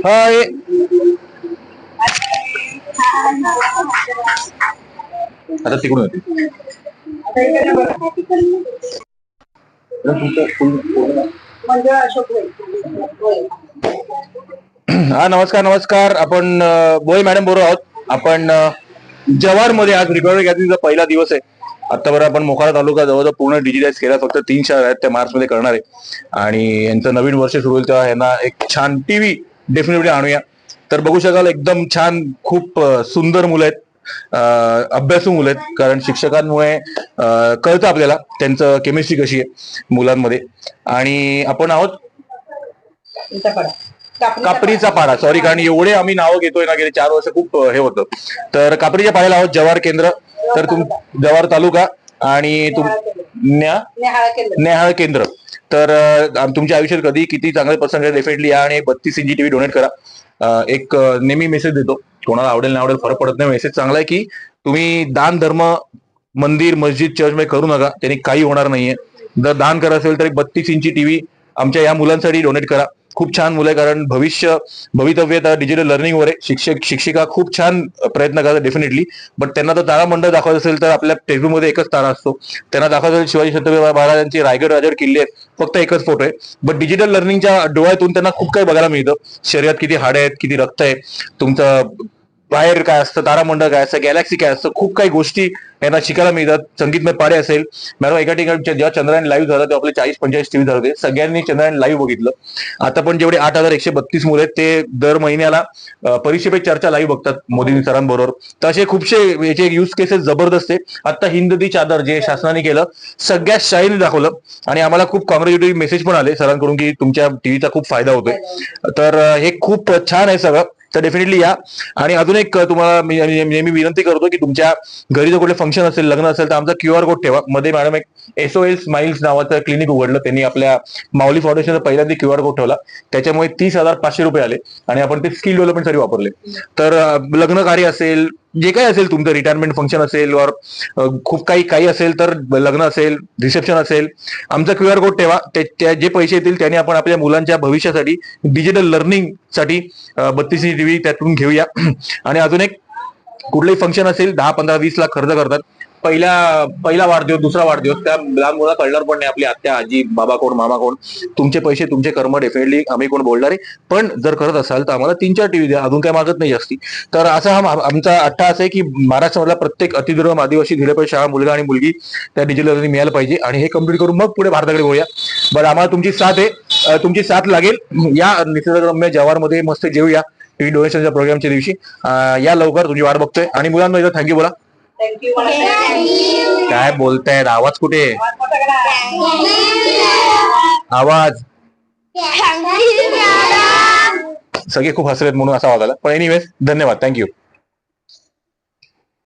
हाय. आता तिकडून होते. हा नमस्कार नमस्कार. आपण बोई मॅडम बरोबर आहोत. आपण जव्हार मध्ये आज रिपब्लिक गॅदरिंगचा पहिला दिवस आहे. आतापर्यंत आपण मोखाडा तालुका जवळजवळ पूर्ण डिजिटाइज केला. फक्त 3 शहर आहेत, त्या मार्च मध्ये करणार आहे. आणि यांचं नवीन वर्ष सुरू होईल तेव्हा यांना एक छान टीव्ही डेफिनेटली आणूया. तर बघू शकाल एकदम छान खूप सुंदर मुलं आहेत, अभ्यासू मुलं आहेत. कारण शिक्षकांमुळे कळतं आपल्याला त्यांचं केमिस्ट्री कशी आहे मुलांमध्ये. आणि आपण आहोत कापरीचा पाडा. सॉरी, कारण एवढे आम्ही नावं घेतोय ना, गेले 4 वर्ष खूप हे होतं. तर कापरीच्या पाड्याला आहोत, जव्हार केंद्र. तर जव्हार तालुका आणि नेहाळ केंद्र. तर तुमच्या आयुष्यात कधी किती चांगले प्रसंग डेफिनेटली या आणि 32 इंची टीव्ही डोनेट करा. एक नेहमी मेसेज देतो, कोणाला आवडेल नाही आवडेल फरक पडत नाही. मेसेज चांगला आहे की तुम्ही दान धर्म मंदिर मस्जिद चर्च मध्ये करू नका, त्यांनी काही होणार नाहीये. जर दान करत असेल तर 32 इंची टीव्ही आमच्या या मुलांसाठी डोनेट करा. खूप छान मुलं आहे, कारण भवितव्य तर डिजिटल लर्निंग वर आहे. शिक्षिका खूप छान प्रयत्न करतात डेफिनेटली. बट त्यांना तर तारामंडळ दाखवायचं असेल तर आपल्या टेक्स्टबुक मध्ये एकच तारा असतो. त्यांना दाखवायचं शिवाजी छत्रपती महाराजांची रायगड राजगड किल्ले आहेत, फक्त एकच फोटो आहे. बट डिजिटल लर्निंगच्या डोळ्यातून त्यांना खूप काही बघायला मिळतं. शरीरात किती हाडे आहेत, किती रक्त आहे, तुमचं बाहेर काय असतं, तारामंडळ काय असतं, गॅलेक्सी काय असतं, खूप काही गोष्टी यांना शिकायला मिळतात. संगीतमय पाडे असेल. मॅडम एका ठिकाणी जेव्हा चंद्रयान लाईव्ह झालं तेव्हा आपले 40-45 टीव्ही झाले होते. सगळ्यांनी चंद्रयान लाईव्ह बघितलं. आता पण जेवढे 8,132 मुलं आहेत ते दर महिन्याला परीक्षेपे चर्चा लाईव्ह बघतात मोदी सरांबरोबर. तर असे खूपसे याचे युज केसेस जबरदस्त आहे. आता हिंद दी चादर जे शासनाने केलं, सगळ्यात शाळेने दाखवलं. आणि आम्हाला खूप कॉंग्रॅच्युलेटरी मेसेज पण आले सरांकडून की तुमच्या टीव्हीचा खूप फायदा होतोय. तर हे खूप छान आहे सगळं. तर डेफिनेटली या. आणि अजून एक तुम्हाला मी नेहमी विनंती करतो की तुमच्या घरी जर कुठले फंक्शन असेल, लग्न असेल, तर आमचा QR कोड ठेवा. मध्ये मॅडम एक SOL स्माइल्स नावाचं क्लिनिक उघडलं त्यांनी, आपल्या माऊली फाउंडेशनचा पहिल्यांदा QR कोड ठेवला. त्याच्यामुळे 30,500 रुपये आले आणि आपण ते स्किल डेव्हलपमेंटसाठी वापरले. तर लग्न कार्य असेल, जे काही असेल तुमचं, रिटायरमेंट फंक्शन असेल और खूप काही असेल, तर लग्न असेल, रिसेप्शन असेल, आमचा QR कोड ठेवा. जे पैसे येतील त्याने आपण आपल्या मुलांच्या भविष्यासाठी डिजिटल लर्निंग साठी 32 टीव्ही त्यातून घेऊया. आणि अजून एक कुठलंही फंक्शन असेल, 10, 15, 20 लाख खर्च करतात. पहिला वाढदिवस, दुसरा वाढदिवस, त्या लहान मुला कळणार पण नाही आपली आत्या, आजी, बाबा कोण, मामा कोण. तुमचे पैसे, तुमचे कर्म, डेफिनेटली आम्ही कोण बोलणार आहे. पण जर करत असाल तर आम्हाला 3-4 टीव्ही द्या, अजून काय मागत नाही जास्ती. तर असा आमचा अट्टा असं आहे की महाराष्ट्रामधला प्रत्येक अतिदुर्गम आदिवासी धिरेपड शाळा मुलगा आणि मुलगी त्या डिजिटल लर्निंग मिळायला पाहिजे. आणि हे कम्प्लीट करून मग पुढे भारताकडे बोलूया. बरं, आम्हाला तुमची साथ आहे, तुमची साथ लागेल. या निसर्गरम्य जव्हारमध्ये मस्त जेऊया टीव्ही डोनेशनच्या प्रोग्रामच्या दिवशी. या लवकर, तुमची वाट बघतोय. आणि मुलांना थँक्यू बोला. काय बोलतायत, आवाज कुठे, आवाज. सगळे खूप हसलेत म्हणून असा आवाज आला. पण एनिवेज धन्यवाद, थँक्यू.